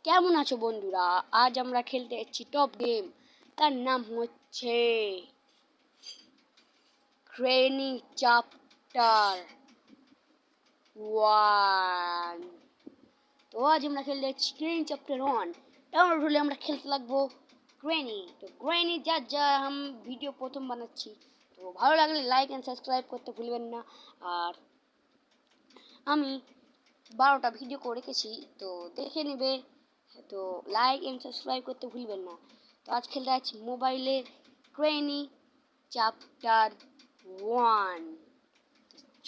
কেমন আছো বন্ধুরা? আজ আমরা খেলতে এসেছি টপ গেম। তার নাম হচ্ছে গ্রেনি চ্যাপ্টার 1। তো আজ আমরা খেলতে এসেছি গ্রেনি চ্যাপ্টার 1। ডাউনলোড হলে আমরা খেলতে লাগবো গ্রেনি। তো গ্রেনি যা আমি ভিডিও প্রথম বানাচ্ছি, তো ভালো লাগলে লাইক এন্ড সাবস্ক্রাইব করতে ভুলবেন না। আর আমি 12টা ভিডিও করে রেখেছি, তো দেখে নেবে। তো লাইক এন্ড সাবস্ক্রাইব করতে ভুলবেন না। তো আজ খেলতে আছি মোবাইলে গ্রেনি চ্যাপ্টার 1।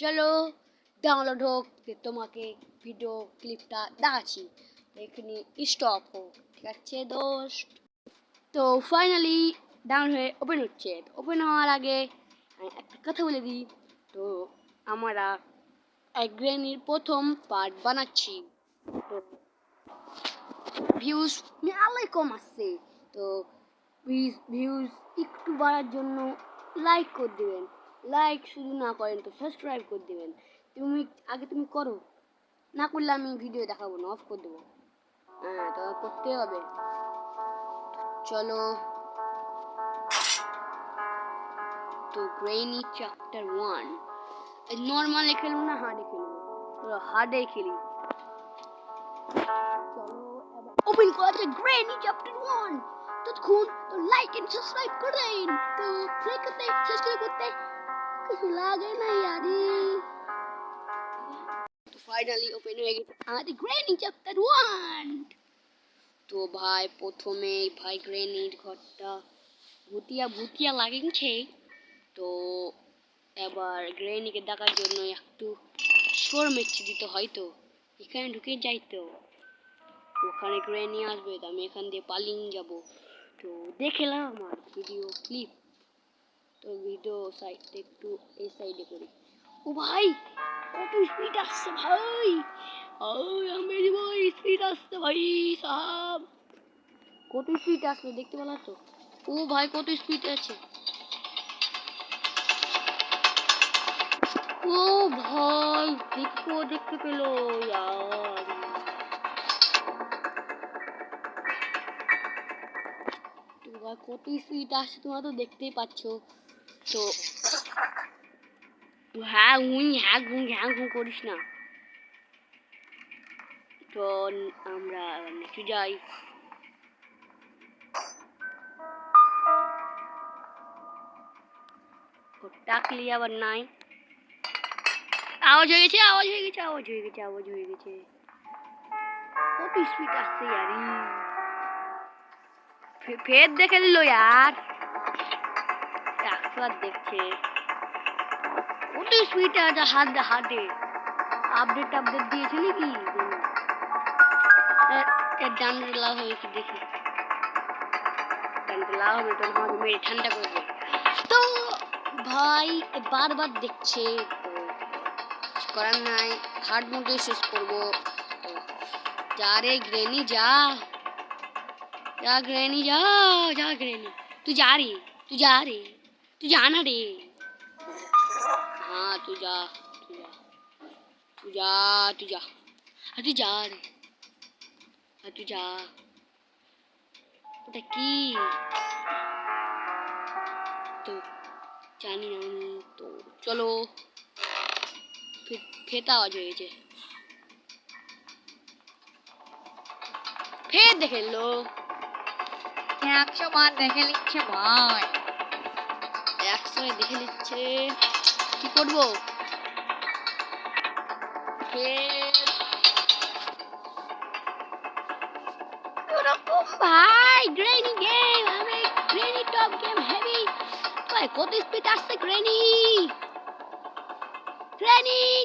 চলো ডাউনলোড হোক, তোমাকে ভিডিও ক্লিপটা দেখাচ্ছি। এখানে স্টপ হোক, ঠিক আছে দোস্ত? তো ফাইনালি ডাউন হয়ে ওপেন হচ্ছে। ওপেন হওয়ার আগে আমি একটা কথা বলে দিই। তো আমরা গ্রেনির প্রথম পার্ট বানাচ্ছি। তো ভিউজ মেলায় কম আসছে, তো ভিউজ একটু বাড়ার জন্য লাইক করে দেবেন। লাইক শুধু না করেন তো সাবস্ক্রাইব করে দেবেন। তুমি করো, না করলে আমি ভিডিও দেখাবো না, অফ করে দেবো। হ্যাঁ, তো করতে হবে। চলো, তো গ্রেনি চ্যাপ্টার 1 নর্মালে খেলবো না হার্ডে খেলবো? চলো হার্ডে খেলি। চলো ওপেন করা যাক গ্রেনি চ্যাপ্টার 1। ততক্ষণ তো লাইক এন্ড সাবস্ক্রাইব করেন। তো লাইক করতে সাবস্ক্রাইব করতে কিছু লাগে না यारी। তো ফাইনালি ওপেন হয়ে গেছে আমাদের গ্রেনি চ্যাপ্টার 1। তো ভাই প্রথমেই ভাই গ্রেনির ঘরটা ভুতিয়া লাগছে। তো এবার গ্রেনিকে দেখার জন্য একটু শোর মেচে দিতে হয়। তো এখানে ঢুকে যাই, তো ওখানে গ্রেনি আসবে, তো আমি এখান দিয়ে পালিয়ে যাব। তো দেখলাম আমার ভিডিও ক্লিপ। তো ভিডিও সাইডটা একটু এই সাইডে করি। ও ভাই কত স্পিড আসছে ভাই! আমি ভাই স্পিড আসছে ভাই সাহাব, কত স্পিড আসছে দেখতে পেলা তো? ও ভাই কত স্পিড আছে! ও ভাই দেখতে পেলো यार। তো ভাই কত স্পিড আসছে তোমরা তো দেখতেই পাচ্ছ। তো হ্যাঁ ঘুম করিস না। তো আমরা নিচে যাই। টাকলি আবার নাই। আওয়াজ হয়ে গেছে। কত স্পিড আসছে यारी। ফের দেখে নিল यार, একবার দেখছে কত স্পিড আছে। হাতে আপডেট দিয়েছে নাকি? ডান্ডলা হয়েছে দেখি, ডান্ডলা হবে তো আমাকে মেরে ঠান্ডা করবে। তো ভাই বারবার দেখছে, তো করার নাই, হার্ড মোডে শেষ করবো। তো যা রে গ্রেনি যা গ্রেনি যা গ্রেনি, তুই যা না রে। हाँ तू जा रे। तू जा ওটা কি? তো জানি না আমি। তো চলো ফের আওয়াজ হয়ে গেছে, ফের দেখে লো। 100 বার দেখে নিচ্ছে ভাই, 100 দেখে নিচ্ছে। কি করবো? ভাই গ্রেনি গেম, আমি গ্রেনি টপ গেম হেভি। ভাই কত স্পিড আসছে গ্রেনি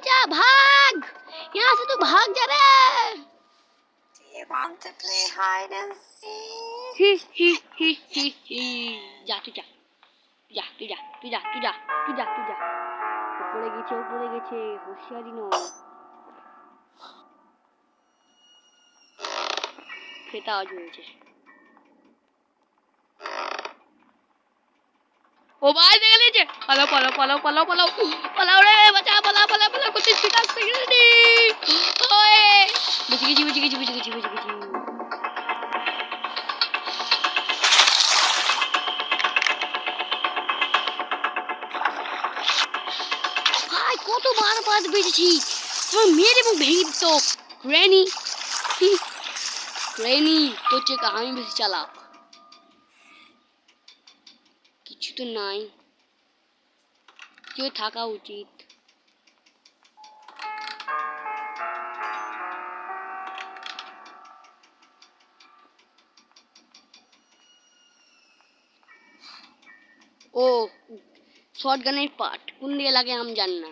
যা ভাগ, यहाँ से तो भाग जा रे। Do you want to play hide and seek? जा উপরে গেছে হুঁশিয়ারি নো। ফেটা আওয়াজ হয়েছে। ও ভাই দেখে নিয়েছে, পালাও রে বাঁচা, পালাও কত স্পিড আসছে গ্রেনি। ওয়ে বেঁচে গেছি। পালাতে পেরেছি। তোমার মেয়ের এবং ভেঙে দিত গ্র্যানি। গ্র্যানি তোর চেয়ে আমি বেশি চালাক। কিছু তো নাই, কেউ থাকা উচিত। ओ शॉट गन पार्ट कौन दिए लगे हम जानना,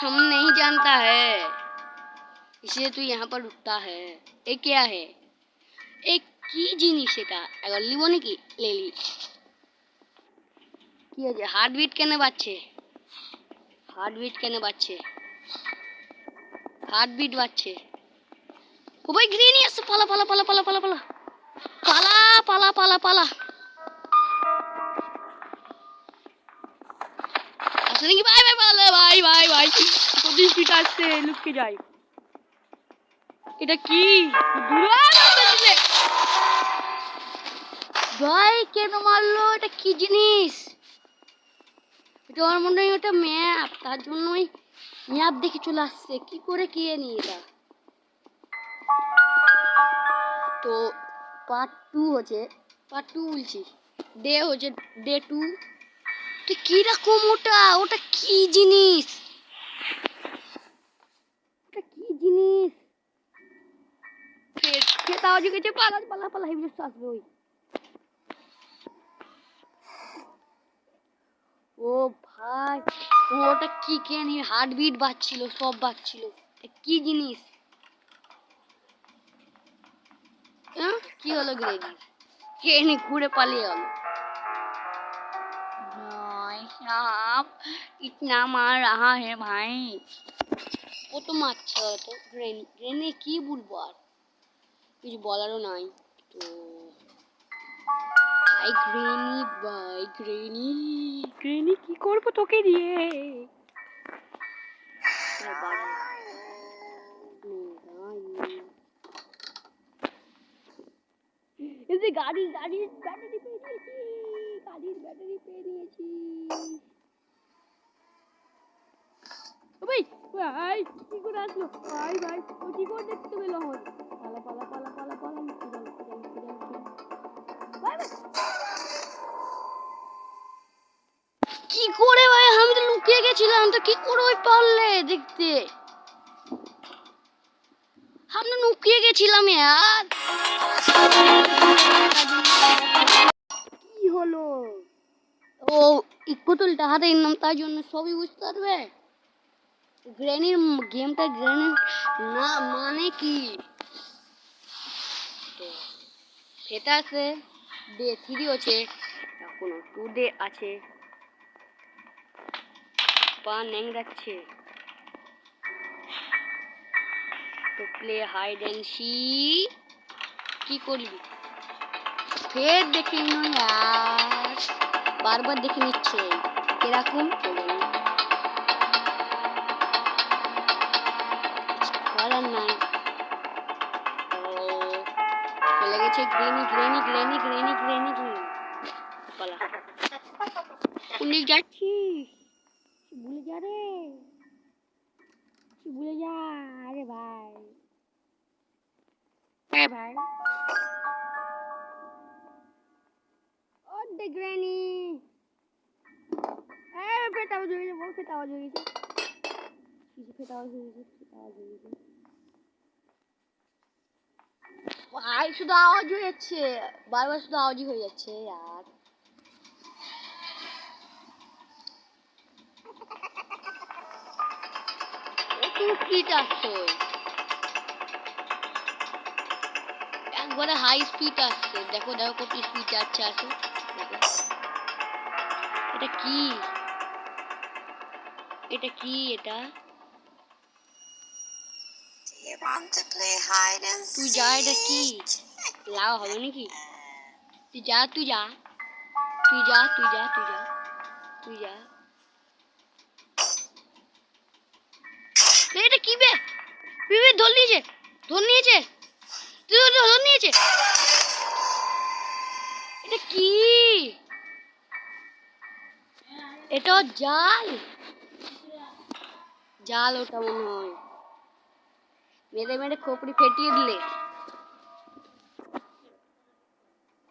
हम नहीं जानता है, इसलिए तू यहाँ पर रुकता है। ये क्या है? एक की জিনিস এটা এবার লিব নাকি? লেলি কি আছে? হার্টবিট কেন বাজছে? হার্টবিট কেন বাজছে? হার্টবিট বাজছে। ও ভাই গ্রিনি আসছে, পালা পালা পালা পালা পালা পালা পালা পালা পালা পালা। আসলে কি ভাই ভাই পালা ভাই ভাই ভাই, কত স্পিড আসছে, লুকিয়ে যাই। এটা কি ভাই, কেন মারলো? এটা কি জিনিস? এটা আমার মনে হয় ওটা ম্যাপ, তার জন্যই ম্যাপ দেখে চলে আসছে। কি করে কি নি এটা? তো পার্ট 2 হচ্ছে, পার্ট 2 বলছি, ডে হচ্ছে ডে 2। তো কি রকম ওটা? ওটা কি জিনিস? ওটা কি জিনিস? খেত আওয়াজ গেছে, পালা পালা পালা, হেভি আসবে ওই। ও ভাই, ওটা কি কেন হার্টবিট বাজছিল, সব বাজছিল। কি জিনিস? কি হলো গ্রেনি? কেনি ঘুরে পালিয়ে গেল। भाई साहब इतना मार रहा है भाई। ও তো মারছে তো গ্রেনি। গ্রেনি কি বলবো আর, কিছু বলারও নাই। তো ভাই গ্রেনি, ভাই গ্রেনি, গ্রেনি কি করবো তোকে দিয়ে? এই যে গাড়ির ব্যাটারি পেয়ে নিয়েছি, গাড়ির ব্যাটারি পেয়ে নিয়েছি। ভাই ভাই কি করে আসলো? ভাই ভাই ও কি করে দেখতে পেলো? আমার পালা পালা পালা পালা পালা, কি করে ভাই? আমি তো লুকিয়ে গেছিলাম, তো কি করে ওই পারলে দেখতে? আমি তো লুকিয়ে গেছিলাম यार। কি হলো? ও বোতলটা হাতে নিলাম, তার জন্য সবই বুঝতে পারবে। গ্রেনির গেমটা, গ্রেনির না মানে কি? এটা আছে ডে 3 আছে, এখনো 2 ডে আছে। পা নেং যাচ্ছে। তো প্লে হাইড এন্ড সি কি করবি? ফের দেখে নিও यार, বারবার দেখে নিচ্ছে কিরকম করার নাই। চলে গেছে গ্রেনি গ্রেনি গ্রেনি গ্রেনি গ্রেনি গ্রেনি। পালা, উনি যাচ্ছিস? ভুলে যা রে, ভুলে যা। আরে ভাই, হ্যাঁ ভাই, ও দে গ্রেনি। ফেট আওয়াজ হয়ে গেছে, ফেট আওয়াজ হয়ে গেছে, ফেট আওয়াজ হয়ে গেছে, ফেট আওয়াজ হয়ে গেছে। ভাই শুধু আওয়াজ হয়ে যাচ্ছে, বারবার শুধু আওয়াজই হয়ে যাচ্ছে यार। তুমি স্পিড আসছো, একবারে হাই স্পিড আসছে। দেখো দেখো কত স্পিড যাচ্ছে, আসো দেখো। এটা কি? এটা কি? এটা You want to play hide and তুই যা, এটা কি লাভ হবে নাকি? তুই যা, তুই যা, তুই যা, তুই যা, তুই যা, তুই যা। এটা কি বে? বিবে ধর নিয়েছে, ধর নিয়েছে, তুই ধর নিয়েছে। এটা কি? এটা জাল। জাল ওটা মনে হয়, মেরে মেরে খোপড়ি ফেটিয়ে দিলে।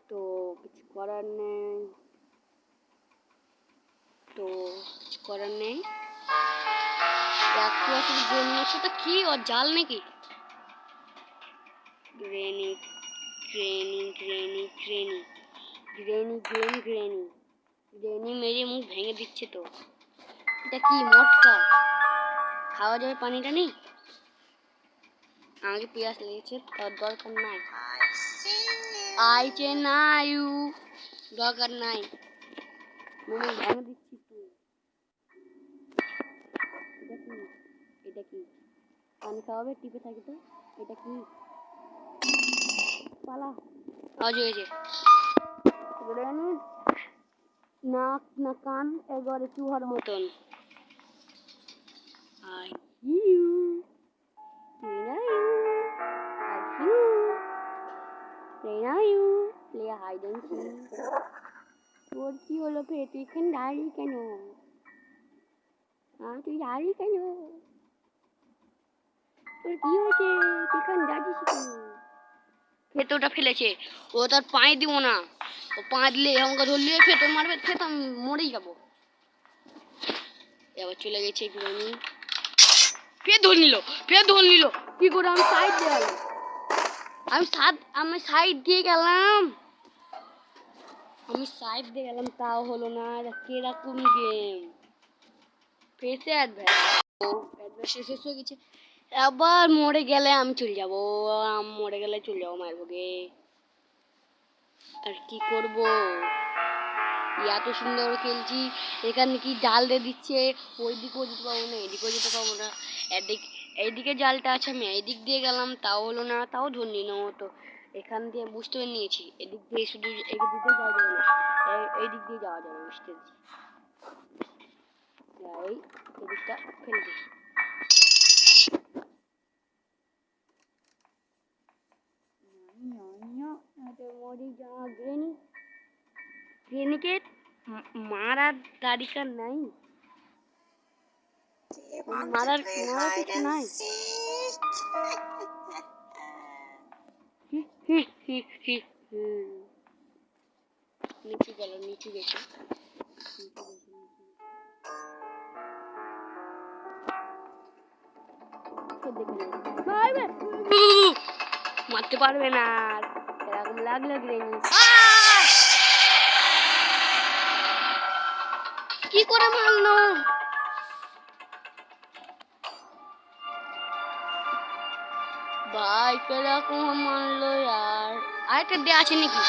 তো কিছু করার নেই, তো কিছু করার নেই। গ্রেনিটা কি ওর জাল নাকি? গ্রেনি গ্রেনি গ্রেনি গ্রেনি গ্রেনি গ্রেনি গ্রেনি গ্রেনি মেরে মুখ ভেঙে দিচ্ছে। তো এটা কি মটকা? খাওয়া যাবে পানিটা নেই? আমাকে পিয়াস লেগেছে, তার দরকার নাই। আইছে না ইউ, দরকার নাই, মুখ ভেঙে দিচ্ছি তুই। এটা কি? এটা কি পানি খাওয়াবে? টিপে থাকি তো। এটা কি? পালা, আওয়াজ হয়েছে। নাক না কান এবারে চুহার মতন। I hear you. Play hide and seek. তোর কি হলো ফে? তুই এখানে দাঁড়িয়ে কেন? তুই দাঁড়িয়ে কেন? তোর কি হয়েছে? তুই এখানে দাঁড়িয়েছিস কেন? ফেতে ওটা ফেলেছে, ও তার পায়ে দিব না। ও পা দিলে আমাকে ধরলে ফেতে মারবে, ফেতে আমি মরেই যাবো। এবার চলে গেছে গ্রেনি, ফের ধরে নিল, ফের ধরে নিল। কি করে? আমি সাইড দিয়ে গেলাম, আমি সাইড দিয়ে গেলাম, আমি সাইড দিয়ে গেলাম, তাও হলো না। কিরকম গেম? ফেসে অ্যাডভান্স শেষ হয়ে গেছে। আবার মরে গেলে আমি চলে যাবো, মরে গেলে চলে যাবো মারবো গে। আর কি করব? এত সুন্দর খেলছি, এখানে কি জাল দিয়ে দিচ্ছে, ওইদিকেও যেতে পারবো না, এদিকেও যেতে পারবো না। এইদিকে জালটা আছে, আমি এইদিক দিয়ে গেলাম, তাও হলো না, তাও ধরলি না। তো এখান দিয়ে বুঝতে পেরে নিয়েছি, এদিক দিয়ে শুধু এদিক দিয়ে যাওয়া যাবে না, এইদিক দিয়ে যাওয়া যাবে, বুঝতে পেরেছি। এই এদিকটা ফেলে দিই। গ্রেনিকে মারার তারিকা নাই, মারার কিছু নাই। নিচু গেল, নিচু গেছে। মারতে পারবে না, এরকম লাগলো গ্রেনি। কি করে মারলো? ভাই কিরকম মারলো यार। আরেকটা দিয়ে আছে নাকি?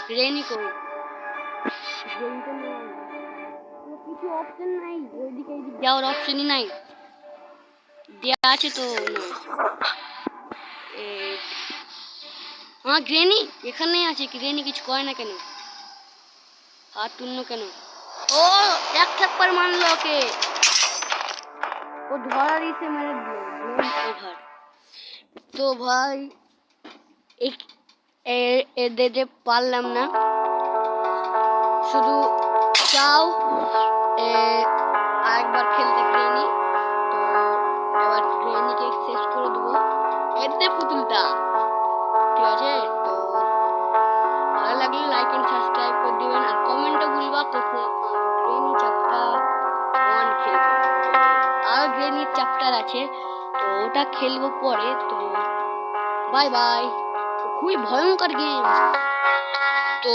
গ্রেনি কই? গ্রেনি তো নেই, কিছু অপশন নাই, ওইদিকে এইদিকে যাওয়ার অপশনই নাই। দেয়া আছে তো না। হ্যাঁ গ্রেনি এখানেই আছে, গ্রেনি কিছু করে না কেন? হাত তুললো কেন? ও এক থাপ্পড় মারলো ওকে, ও ধরা দিয়েছে, মেরে দিল। ওভার। তো ভাই এদের পারলাম না, শুধু চাও আরেকবার খেলতে গ্রেনি। তো এবার গ্রেনিকে শেষ করে দেবো, এতে পুতুলটা। ঠিক আছে, তো ভালো লাগলে লাইক এন্ড সাবস্ক্রাইব করে দিবেন, আর কমেন্টে বলবা কখন গ্রেনি চ্যাপ্টার 1 খেলবো। আর গ্রেনির চ্যাপ্টার আছে, তো ওটা খেলবো পরে। তো বাই বাই। খুবই ভয়ঙ্কর গেম, তো